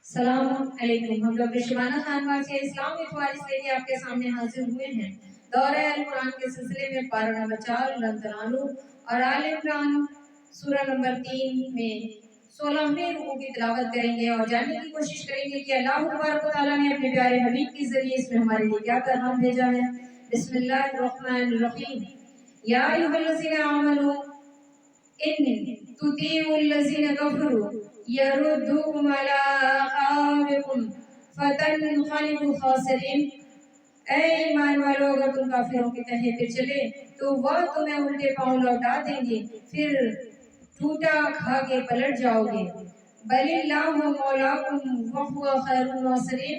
सलाम अलैकुम। हम लोग रिशवाना खानवार से इस्लामी ख्वारिश लेके आपके सामने हाजिर हुए हैं। दौरे अल कुरान के सिलसिले में पारा नंबर 4 लंतनालू और आल इमरान सूरा नंबर 3 में 16वें रुकू की तिलावत करेंगे और जानने की कोशिश करेंगे कि अल्लाह तबारक व तआला ने अपने प्यारे हबीब के जरिए इसमें हमारे लिए क्या पैगाम भेजा है। बिस्मिल्लाहिर्रहमानिर्रहीम। या अय्युहल्लज़ीना आमनू इन तुतीउल्लज़ीना कफ़रू यरुद्दूकुम अला अक़ाबिकुम फतनक़लिबू ख़ासिरीन। ऐ ईमान वालों, अगर तुम काफिरों के कहे पे चले तो वह तुम्हें उल्टे पांव लौटा देंगे, फिर टूटा खा के पलट जाओगे। बलिल्लाहु मौलाकुम व हुवा खैरुन नासिरीन।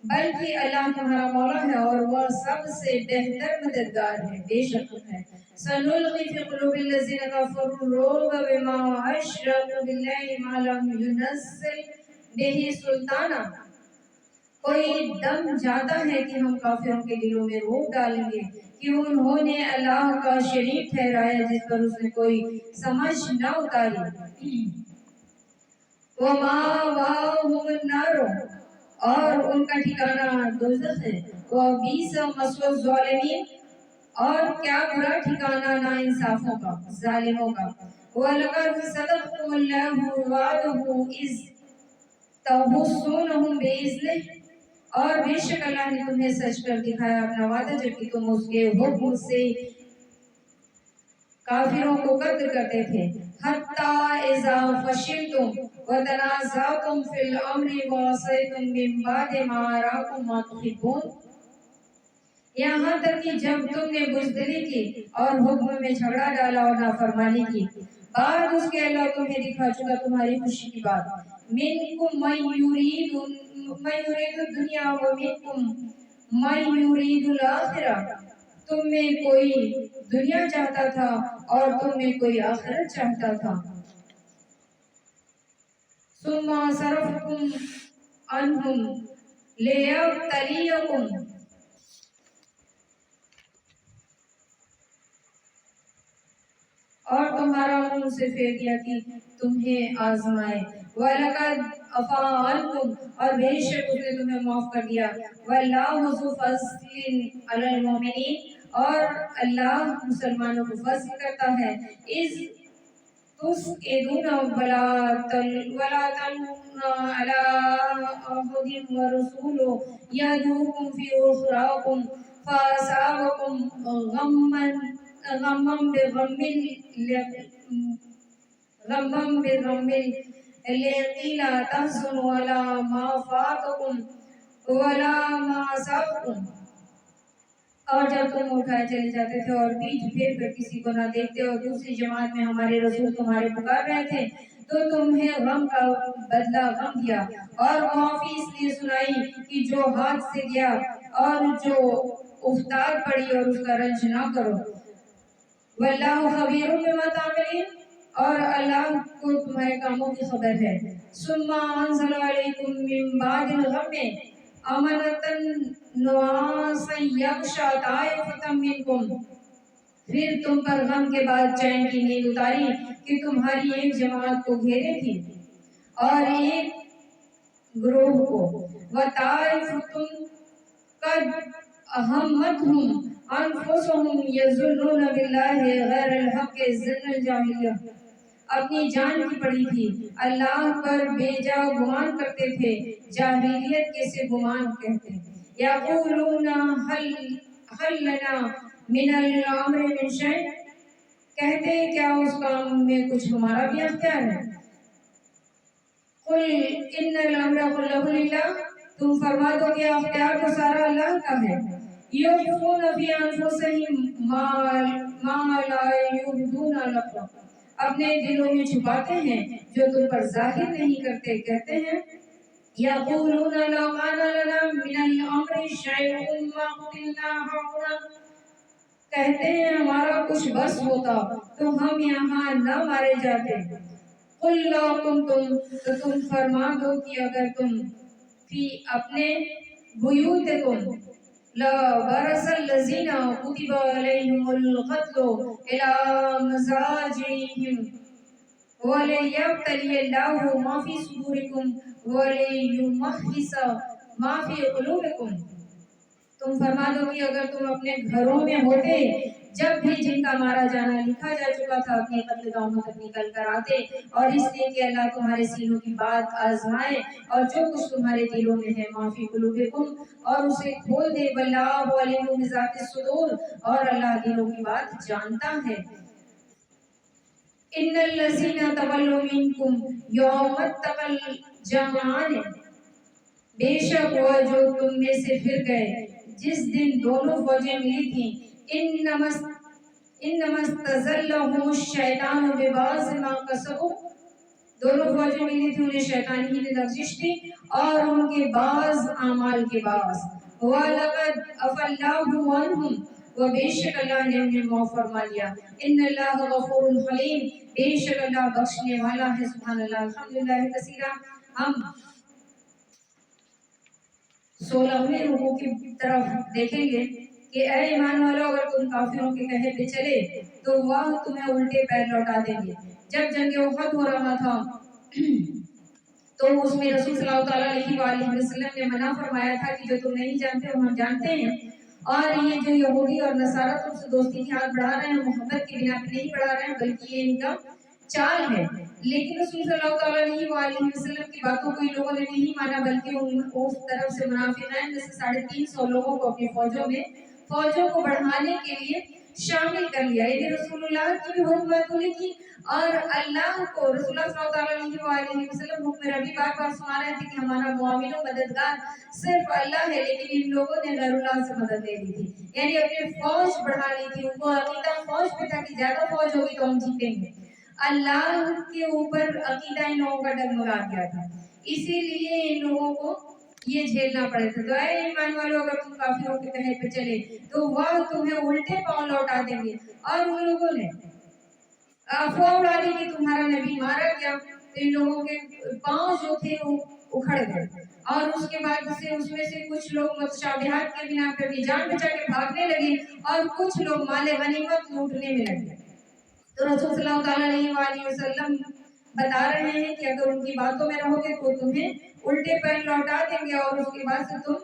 बल्कि अल्लाह तुम्हारा मौला है और वह सबसे बेहतर मददगार है। बेशक है सनुल्क़ी फ़ी क़ुलूबिल लज़ीना कफ़रू रुअब बिमा अशरकू बिल्लाहि मा लम युनज़्ज़िल बिही सुल्ताना। कोई दम जाता है कि हम काफिरों के दिलों में रोक डालेंगे कि उन्होंने अल्लाह का शरीक ठहराया जिस पर उसने कोई समझ न उतारी। वमावाहुमुन नारो, और उनका ठिकाना दोज़ख है। वबीसा मस्वल ज़ालिमीन, और क्या बुरा ठिकाना नाइंसाफों का, जालिमों का। वलक़द सदक़कुमुल्लाहु वअदहु इज़ तहुस्सूनहुम बिइज़्निहि, और बेशक अल्लाह ने तुम्हें सच कर दिखाया अपना वादा जबकि तुम उसके हुक्म से काफिरों को कत्ल करते थे। हत्ता इज़ा फशिलतुम व तनाज़अतुम फिल अम्रि व असयतुम मिन बादि मा अराकुम मा तुहिब्बून। यहाँ तक कि जब तुमने बुज़दिली की और हुक्म में झगड़ा डाला और नाफरमानी की, बाद उसके अल्लाह तुम्हें दिखा चुका तुम्हारी खुशी की बात। मिनकुम मन युरीदु दुनिया व मिनकुम मन युरीदुल आखिरह। तुम में कोई दुनिया चाहता था और तुम में कोई आखिरत चाहता था। सुम्मा सरफकुम अन्हुम लियब्तलियकुम, और तुम्हारा मुंह से फेर दिया कि तुम्हें आजमाए। वलक़द अफ़ा अन्कुम, और बेशक उसने तुम्हें माफ कर दिया। वल्लाहु ज़ु फ़ज़्लिन अलल मुमिनीन, और अल्लाह मुसलमानों को फज़्ल करता है। इज़ तुस्इदूना वला तलूना अला अहदिन व रसूलु यदूकुम फ़ी उख़राकुम फ़असाबकुम गम्मन बिग़म्मिन लिक़ी ला तहज़नु अला मा फ़ातकुम वला मा असाबकुम। और जब तुम उठाए चले जाते थे और पीठ फेर कर किसी को न देखते और दूसरी जमात में हमारे रसूल तुम्हारे पुकार रहे थे, तो तुम्हें गम का बदला गम दिया और माफी इसलिए सुनाई कि जो हाथ से गया और जो उफ्तार पड़ी और उसका रंज ना करो। वल्लाहु खबीरुम बिमा तामलीन, और अल्लाह को तुम्हारे कामों की खबर है। सुम्मा अंज़ला अलैकुम मिन बादिल गम्मि अमनतन नुआसन यग़शा ताइफ़तम मिनकुम। फिर तुम पर गम के बाद चैन की नींद उतारी कि तुम्हारी एक जमात को घेरे थी और एक ग्रोह को। व ताइफ़तुम कद अहम्मतहुम अनफुसुहुम यज़ुन्नूना बिल्लाहि गैरल हक़्क़ि ज़न्नल जाहिलिय्या। अपनी जान की पड़ी थी, अल्लाह पर बेजा गुमान करते थे, जाहिलियत के से गुमान कहते। यक़ूलूना हल लना मिनल अम्रि मिन शै, कहते क्या उस काम में कुछ हमारा भी अख्तियार है। कुल इन्नल अम्रा कुल्लहु लिल्लाह, तुम फरमा दो कि अख्तियार तो सारा अल्लाह का है। युख़फ़ूना फ़ी अनफ़ुसिहिम मा ला युब्दूना लकुम, अपने दिलों में छुपाते हैं जो तुम पर जाहिर नहीं करते। कहते हैं यक़ूलूना लौ काना लना मिनल अम्रि शैउन मा क़ुतिलना हाहुना, कहते हैं हमारा कुछ बस होता तो हम यहाँ न मारे जाते। कुल लौ कुंतुम, तो तुम फरमा दो कि अगर तुम फी अपने बुयूतिकुम लबरसल लज़ीना कुतिबा अलैहिमुल क़त्लु इला मज़ाजिहिम वलियब्तलियल्लाहु मा फ़ी सुदूरिकुम वलियुमहिस मा फी कुलूबिकुम। तुम फरमा दो कि अगर तुम अपने घरों में होते जब भी जिनका मारा जाना लिखा जा चुका था, अपने कत्ल गाहों तक निकल कर आते, और इसलिए कि अल्लाह तुम्हारे सीनों की बात आजमाए और जो कुछ तुम्हारे दिलों में है माफी कुलूबिकुम, और उसे खोल दे। वल्लाहु अलीमुम बिज़ातिस सुदूर, और अल्लाह दिलों की बात जानता है। इन्नल लज़ीना तवल्लू मिनकुम यौमत तक़ल जमआन, बेशक वो जो तुम में से फिर गए जिस दिन दोनों फौजें मिली थी। इन्नमस्तज़ल्लहुमुश शैतानु बिबाज़ मा कसबू, दोनों फौजें मिली थी, उन्हें शैतान ही ने लग़ज़िश दी और उनके बाज़ आमाल के बाज़। वलक़द अफ़ल्लाहु अन्हुम, व बेशक अल्लाह ने उन्हें माफ़ फरमा लिया। इन्नल्लाह गफ़ूरुन हलीम, बेशक अल्लाह बख्शने वाला है। सुभान अल्लाह, अल्हम्दुलिल्लाह कसीरा। हम 16वें रुकू की तरफ देखेंगे कि ऐ ईमान वालों, अगर तुम काफिरों के कहे पे चले तो वह तुम्हें उल्टे पैर लौटा देंगे। जब जंग उहद हो रहा था तो उसमें रसूल सल्लल्लाहु अलैहि वसल्लम ने मना फरमाया था कि जो तुम नहीं जानते हो हम जानते हैं, और ये जो यहूदी और नसारा तुमसे दोस्ती की हाथ बढ़ा रहे हैं, मोहब्बत के बिना पे नहीं बढ़ा रहे हैं, बल्कि ये इनका चाल है। लेकिन रसूल सल्लल्लाहु अलैहि वसल्लम की बातों को इन लोगों ने नहीं माना, बल्कि उस तरफ से मुनाफिकीन में से 350 लोगों को अपनी फौजों को बढ़ाने के लिए शामिल कर लिया। यानी रसूलुल्लाह की भी हुक्मतुल्लाह की और अल्लाह को रसूलुल्लाह सल्लल्लाहु अलैहि वसल्लम हुक्म रबी बार सुना रहे थे कि हमारा मुआविन मददगार सिर्फ अल्लाह है, लेकिन इन लोगों ने गैरुल्लाह से मदद ले ली थी, यानी अपनी फौज बढ़ा ली थी। उनको अकीदा फौज पे था कि ज्यादा फौज होगी तो हम जीतेंगे। अल्लाह के ऊपर अकीदा इन लोगों का डगमगा गया था, इसीलिए इन लोगों को ये झेलना पड़े थे। तो ऐ ईमान वालों, अगर तुम काफिरों के कहे पे चले तो वह तुम्हें उल्टे पांव लौटा देंगे। और उन लोगों ने अफवाह उड़ा दी कि तुम्हारा नबी मारा गया, तो इन लोगों के पांव जो थे वो उखड़ गए, और उसके बाद से उसमें से कुछ लोग मुतशाबिहात के बिना पे भी जान बचा के भागने लगे, और कुछ लोग माले गनीमत लूटने में लगे। तो रसूल सल्लल्लाहु अलैहि वसल्लम बता रहे हैं कि अगर उनकी बातों में रहोगे तो तुम्हें उल्टे पैर लौटा देंगे, और उसके बाद से तुम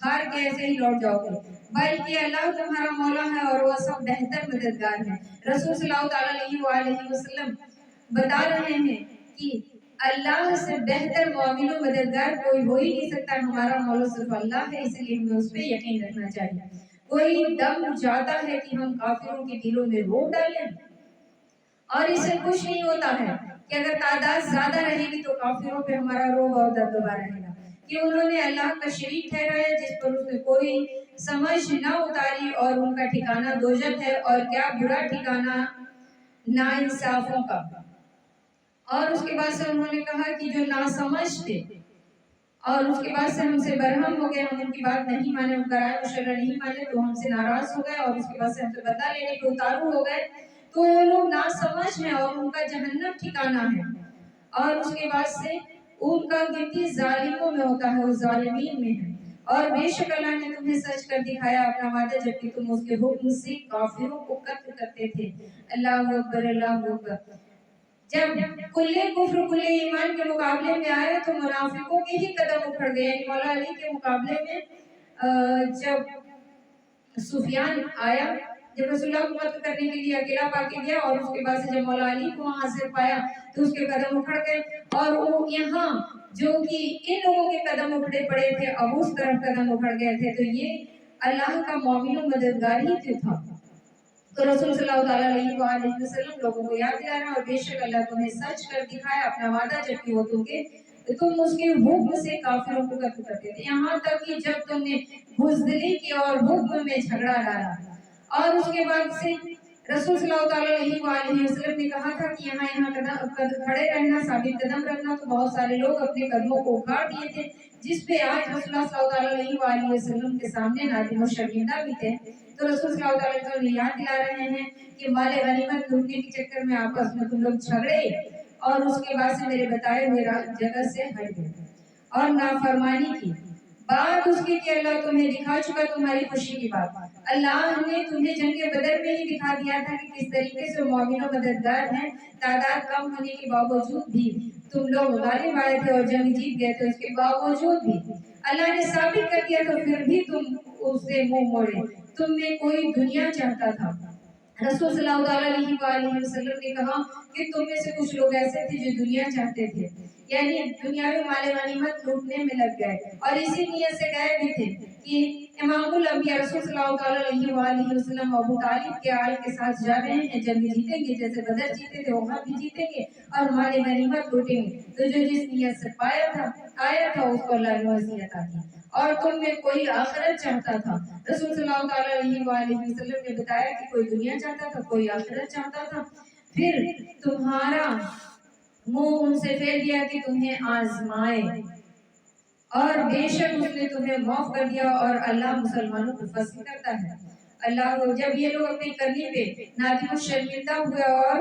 हार के ऐसे ही लौट जाओगे। बल्कि अल्लाह तुम्हारा मौला है और वह सब बेहतर मददगार है। रसूल सल्लल्लाहु अलैहि वसल्लम बता रहे हैं कि अल्लाह से बेहतर मुआविन और मददगार कोई हो ही नहीं सकता। हमारा मौला सिर्फ अल्लाह है, इसलिए हमें उस पर यकीन रखना चाहिए। कोई दम जाता है कि हम काफिरों के दिलों में रोक डालें, और इससे कुछ नहीं होता है कि अगर तादाद ज्यादा रहेगी तो काफिरों पे हमारा रोब और दबदबा रहेगा कि उन्होंने अल्लाह का शरीक ठहराया जिस पर उसने कोई समझ न उतारी, और उनका ठिकाना दोजख है, और क्या बुरा ठिकाना नाइंसाफों का। और उसके बाद से उन्होंने कहा कि जो नासमझ थे और उसके बाद से हमसे बरहम हो गए, हम उनकी बात नहीं माने, उनका राय मशवरा नहीं माने, तो हमसे नाराज हो गए, और उसके बाद से हमसे बदला लेने के उतारू हो गए, तो वो लोग नासमझ हैं और उनका जहन्नम ठिकाना है। और उसके बाद से उनका गिनती जालिमों में होता है, वो जालिमीन में है। और बेशक अल्लाह ने तुम्हें सच कर दिखाया अपना वादा, जबकि तुम उसके हुक्म से काफिरों को कत्ल करते थे। अल्लाहु अकबर, अल्लाहु अकबर। जब कुल्ले कुफ्र कुल्ले ईमान के मुकाबले में आए तो मुनाफिकों के ही कदम उखड़ गए। मौला अली के मुकाबले में जब सुफियान आया, जब रसूलुल्लाह को कत्ल करने के लिए अकेला पाके गया, और उसके बाद से जब मौला अली को वहां से पाया तो उसके कदम उखड़ गए, और वो यहाँ जो कि इन लोगों के कदम उखड़े पड़े थे अब उस तरफ कदम उखड़ गए थे। तो ये अल्लाह का मोमिन मददगार ही था। तो रसूल सल्लल्लाहु अलैहि वसल्लम लोगों को याद दिला रहा है, और बेशक अल्लाह तुम्हें सच कर दिखाया अपना वादा, जबकि वो तुम उसके हुक्म से काफिरों को कत्ल करते थे। यहाँ तक कि जब तुमने बुज़दिली की और हुक्म में झगड़ा डाला, और उसके बाद से रसूल सल्लल्लाहु अलैहि वसल्लम ने कहा था कि यहाँ खड़े रहना, साबित कदम रखना, तो बहुत सारे लोग अपने कदमों को उखाड़ दिए थे, जिस पे आज रसूलुल्लाह सल्लल्लाहु अलैहि वसल्लम के सामने नादिम और शर्मिंदा भी थे। तो रसूल सल्लल्लाहु अलैहि वसल्लम याद दिला रहे हैं कि माले गनीमत लूटने के चक्कर में आपस में तुम लोग झगड़े, और उसके बाद से मेरे बताए हुए जगह से हट गए और नाफरमानी की। बात उसकी कि अल्लाह तुम्हें दिखा चुका तुम्हारी खुशी की बात। अल्लाह ने तुम्हें जंग बदर में ही दिखा दिया था कि किस तरीके से मोमिनो मददगार हैं। तादाद कम होने के बावजूद भी तुम लोग गालिब आए थे और जंग जीत गए थे, उसके बावजूद भी अल्लाह ने साबित कर दिया, तो फिर भी तुम उससे मुंह मोड़े। तुम में कोई दुनिया चाहता था। रसूल सल्लल्लाहु अलैहि वसल्लम ने कहा कि तुम में से कुछ लोग ऐसे थे जो दुनिया चाहते थे, यानी दुनियावी माले गनीमत लूटने में लग गए और इसी नीयत से गए भी थे कि इमामुल अंबिया रसूल सल्लल्लाहु अलैहि वसल्लम अबू तालिब के आल के साथ जा रहे हैं, जंग जीतेंगे, जैसे बदर जीते थे वहां भी जीतेंगे और माले गनीमत लूटेंगे। तो जो जिस नीयत से आया था उसको अल्लाह ने वसीयत दी। और तुम में कोई आखिरत चाहता था। रसूल सल्लल्लाहु अलैहि वसल्लम ने बताया कि कोई दुनिया चाहता था, कोई आखिरत चाहता था। फिर तुम्हारा मुंह उनसे फेर दिया कि तुम्हें आजमाए, और बेशक उसने तुम्हें माफ कर दिया, और अल्लाह मुसलमानों को फसीह करता है। अल्लाह को जब ये लोग अपनी करनी पे नादिम शर्मिंदा हुए और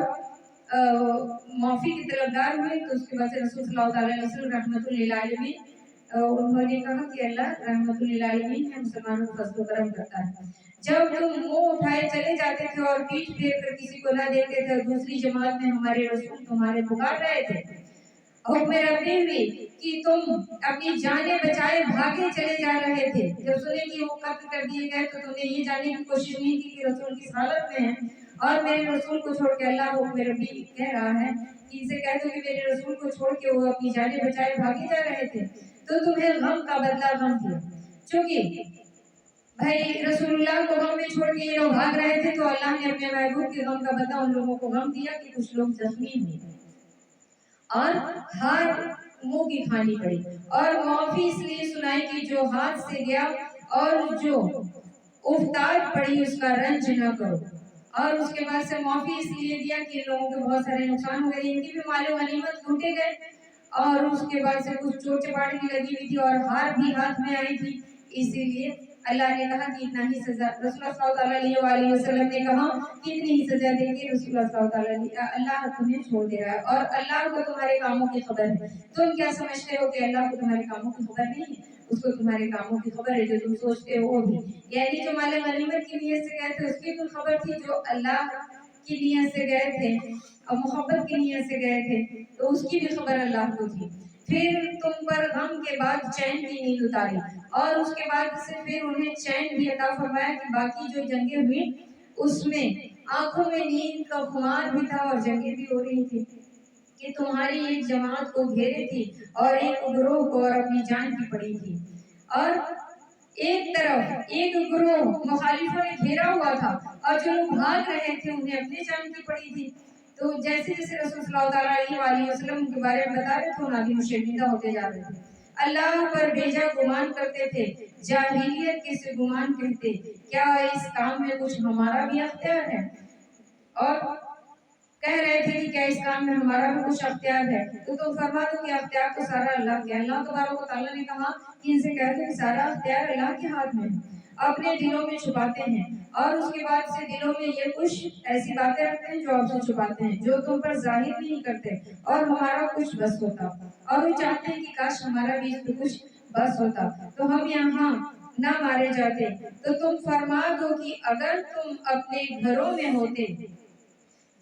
माफी के तलबदार हुए, तो उसके बाद से रसूल सल्लल्लाहु अलैहि वसल्लम रहमतुल लिल आलमीन उन्होंने कहा कि अल्लाह रहमतुल लिल आलमीन है, मुसलमानों को फजल करम करता है। जब तुम मुंह उठाए चले जाते थे और पीठ फेर कर किसी को न देखते थे, दूसरी जमात में हमारे रसूल तुम्हारे पुकार रहे थे, हुक्म रब्बी हुई कि तुम अपनी जानें बचाए भागे चले जा रहे थे। जब सुने कि वो कत्ल कर दिए गए, तो तुमने ये जानने की कोशिश नहीं की कि रसूल किस हालत में है, और मेरे रसूल को छोड़ के अल्लाह हुक्म रब्बी कह रहा है कि इसे कह दो कि मेरे रसूल को छोड़ के वो अपनी जानें बचाए भागे जा रहे थे, तो तुम्हें गम का बदला गम दिया। क्योंकि भाई रसूलुल्लाह को गम में छोड़ के ये लोग भाग रहे थे, तो अल्लाह ने अपने महबूब के गम का बदला उन लोगों को गम दिया कि कुछ लोग जख्मी हुए और हार मुंह की खानी पड़ी। और माफी इसलिए सुनाई कि जो हाथ से गया और जो उफ्तार पड़ी उसका रंज न करो। और उसके बाद से माफी इसलिए दिया कि लोगों के बहुत सारे नुकसान हो गए, इनकी भी मालो गनीमत लूटे गए, और उसके बाद से कुछ चोट चपाट भी लगी हुई थी और हार भी हाथ में आई थी। इसीलिए अल्लाह ने कहा कि इतना ही सजा, रसूलुल्लाह सल्लल्लाहु अलैहि वसल्लम ने कहा कि इतनी ही सजा देंगे। रसूलुल्लाह सल्लल्लाहु अलैहि वसल्लम, अल्लाह तुम्हें छोड़ दे रहा है और अल्लाह को तुम्हारे कामों की खबर है। तुम क्या समझते हो कि अल्लाह को तुम्हारे कामों की खबर नहीं है? उसको तुम्हारे कामों की खबर है, जो तुम सोचते हो वो भी। यानी जो माले गनीमत की नीयत से गए थे उसकी तो खबर थी, जो अल्लाह की नीयत से गए थे और मोहब्बत की नीयत से गए थे, तो उसकी भी खबर अल्लाह को थी। फिर तुम पर गम के बाद चैन की नींद उतारी, और उसके बाद से फिर उन्हें चैन भी अता फरमाया कि बाकी जो जंगें हुई उसमें आंखों में नींद का खुमार भी था और जंगें भी हो रही थी कि तुम्हारी एक जमात को घेरे थी और एक ग्रोह को और अपनी जान की पड़ी थी। और एक तरफ एक ग्रोह मुखालिफों ने घेरा हुआ था और जो लोग भाग रहे थे उन्हें अपनी जान की पड़ी थी। तो जैसे जैसे रसूल सल्लल्लाहु अलैहि वसल्लम के बारे में बता रहे थे, नादिम शर्मिंदा होते जा रहे थे। अल्लाह पर बेजा गुमान करते थे, जाहिलियत के से गुमान कहते, क्या इस काम में कुछ हमारा भी अख्तियार है? और कह रहे थे कि क्या इस काम में हमारा भी कुछ अख्तियार है? तो तुम फरमा दो कि अख्तियार तो सारा अल्लाह के। अल्लाह तबारक व तआला ने कहा कि इनसे कह दो कि सारा अख्तियार अल्लाह के हाथ में है। अपने दिलों में छुपाते हैं, और उसके बाद से दिलों में ये कुछ ऐसी बातें रखते हैं जो आपसे छुपाते हैं, जो तुम पर जाहिर नहीं करते। और हमारा कुछ बस होता, और वो चाहते हैं कि काश हमारा भी इस पे कुछ बस होता, तो हम यहाँ ना मारे जाते। तो तुम फरमा दो कि अगर तुम अपने घरों में होते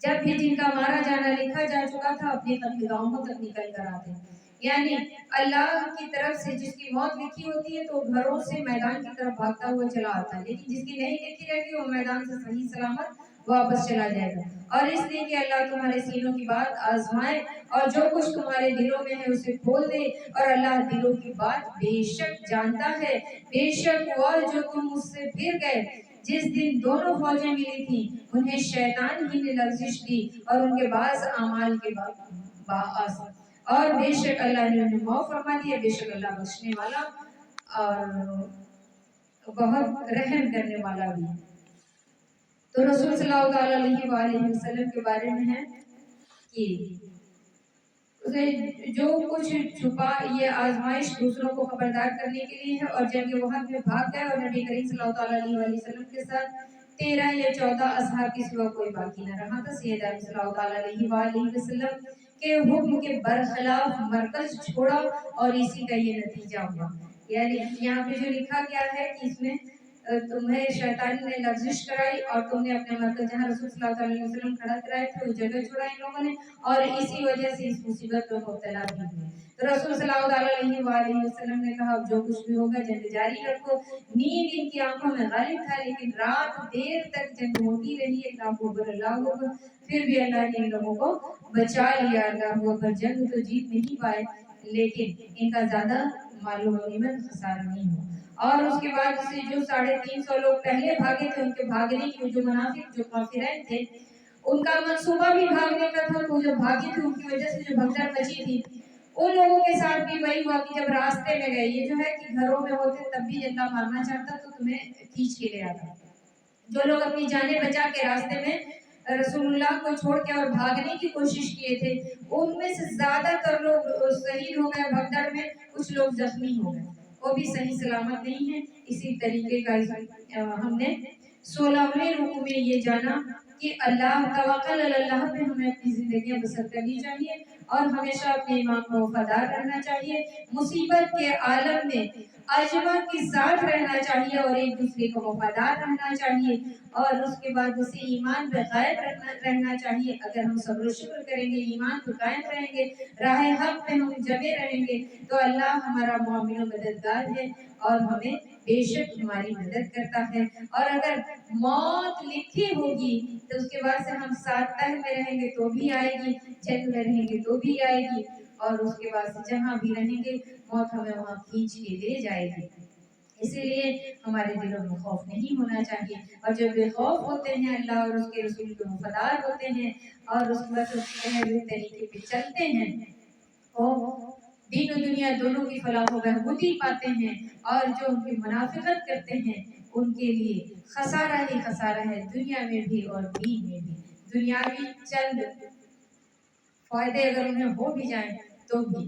जब भी जिनका मारा जाना लिखा जा चुका था, अपने कत्लेआमों तक निकल कर आते। यानी अल्लाह की तरफ से जिसकी मौत लिखी होती है तो घरों से मैदान की तरफ भागता हुआ चला आता है, लेकिन जिसकी नहीं लिखी रहेगी वो मैदान से सही सलामत वापस चला जाएगा। और इसलिए कि अल्लाह तुम्हारे सीनों की बात आजमाए और जो कुछ तुम्हारे दिलों में है उसे खोल दे, और अल्लाह दिलों की बात बेशक जानता है। बेशक वह जो तुम उससे फिर गए, जिस दिन दोनों फौजें मिली थी, उन्हें शैतान ही ने लर्जिश दी और उनके बाज अमाल के बास, और बेशक अल्लाह ने उन्हें माफ फरमा दिया। बेशक अल्लाह बख्शने वाला और बहुत रहम करने वाला भी। तो रसूल सल्लल्लाहु अलैहि वसल्लम के बारे में है कि उसे जो कुछ छुपा, ये आजमाइश दूसरों को खबरदार करने के लिए है। और जब ये वहां में भाग गए और नबी करीम सल्लल्लाहु अलैहि वसल्लम के साथ 13 या 14 असहाब के सिवा कोई बाकी न रहा था। सैयद सल्लल्लाहु अलैहि वसल्लम के हुक्म के बरखिलाफ मरकज छोड़ा और इसी का ये नतीजा हुआ یعنی یہاں پہ جو لکھا گیا ہے کہ اس میں تمہیں شیطان نے لغزش کرائی اور تم نے اپنے مرکز جہاں رسول صلی اللہ علیہ وسلم کھڑا کرائے تھے وہ جگہ چھوڑا ان لوگوں نے، اور اسی وجہ سے اس مصیبت میں مبتلا بھی ہوئے۔ تو رسول صلی اللہ علیہ وآلہ وسلم نے کہا اب جو کچھ بھی ہوگا جنگ جاری رکھو۔ نیند ان کی آنکھوں میں غالب تھا لیکن رات دیر تک جنگ ہوتی رہی، اللہ اکبر اللہ اکبر، پھر بھی اللہ نے ان لوگوں کو بچا لیا۔ اللہ اکبر، جنگ تو جیت نہیں پائے لیکن ان کا زیادہ مال و غنیمت خسارہ نہیں ہوا۔ اور اس کے بعد سے جو 350 لوگ پہلے بھاگے تھے ان کے بھاگنے کی جو منافق جو کافرین تھے ان کا منصوبہ بھی بھاگنے کا تھا، تو جو بھاگے تھے ان کی وجہ سے جو بھگدڑ مچی تھی ان لوگوں کے ساتھ بھی وہی ہوا کہ جب راستے میں گئے، یہ جو ہے کہ گھروں میں ہوتے تب بھی اللہ مارنا چاہتا تو تمہیں کھینچ کے لے آتا۔ جو لوگ اپنی جانیں بچا کے راستے میں رسول اللہ کو چھوڑ کے اور بھاگنے کی کوشش کیے تھے ان میں سے زیادہ تر لوگ شہید ہو گئے بھگدڑ میں، کچھ لوگ زخمی ہو گئے، وہ بھی صحیح سلامت نہیں ہے۔ اسی طریقے کا ہم نے 16ویں رکوع میں یہ جانا کہ اللہ توکل اللہ پہ ہمیں اپنی زندگیاں بسر کرنی چاہیے اور ہمیشہ اپنے ایمان کو وفادار رہنا چاہیے، مصیبت کے عالم میں اجمع کے ساتھ رہنا چاہیے اور ایک دوسرے کو وفادار رہنا چاہیے، اور اس کے بعد اسے ایمان پہ قائم رہنا چاہیے۔ اگر ہم صبر و شکر کریں گے، ایمان پہ قائم رہیں گے، راہ حق پہ ہم جمے رہیں گے تو اللہ ہمارا معاون و مددگار ہے اور ہمیں بے شک ہماری مدد کرتا ہے۔ اور اگر موت لکھی ہوگی تو اس کے بعد سے ہم ساتھ تہ میں رہیں گے تو بھی آئے گی، جنگ میں رہیں گے تو بھی آئے گی، اور اس کے بعد سے جہاں بھی رہیں گے موت ہمیں وہاں کھینچ کے لے جائے گی۔ اسی لیے ہمارے دلوں میں خوف نہیں ہونا چاہیے، اور جو بے خوف ہوتے ہیں اللہ اور اس کے رسول کے وفادار ہوتے ہیں اور اس وقت اس کے کہے ہوئے طریقے پہ چلتے ہیں، وہ دین و دنیا دونوں کی فلاح و بہبودی پاتے ہیں، اور جو ان کی منافقت کرتے ہیں ان کے لیے خسارہ ہی خسارہ ہے، دنیا میں بھی اور دین میں بھی۔ دنیاوی چند فائدے اگر انہیں ہو بھی جائیں تو بھی،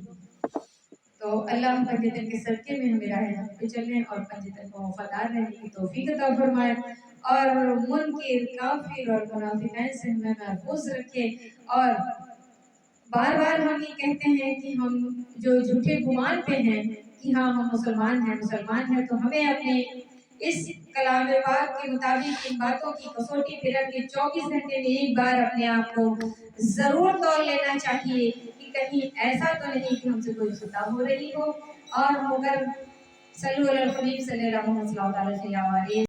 تو اللہ پنجتن کے صدقے میں ہمیں راہ حق پہ چلنے اور پنجتن کو وفادار رہنے کی توفیق عطا فرمائے، اور منکر کافر اور منافقین سے ہمیں محفوظ رکھے۔ اور بار بار ہم یہ کہتے ہیں کہ ہم جو جھوٹے گمان پہ ہیں کہ ہاں ہم مسلمان ہیں تو ہمیں اپنے اس کلام پاک کے مطابق ان باتوں کی کسوٹی پہ رکھ کے 24 گھنٹے میں ایک بار اپنے آپ کو ضرور تول لینا چاہیے کہ کہیں ایسا تو نہیں کہ ہم سے کوئی خطا ہو رہی ہو، اور مگر صلی اللہ علیہ وسلم صلی اللہ علیہ وسلم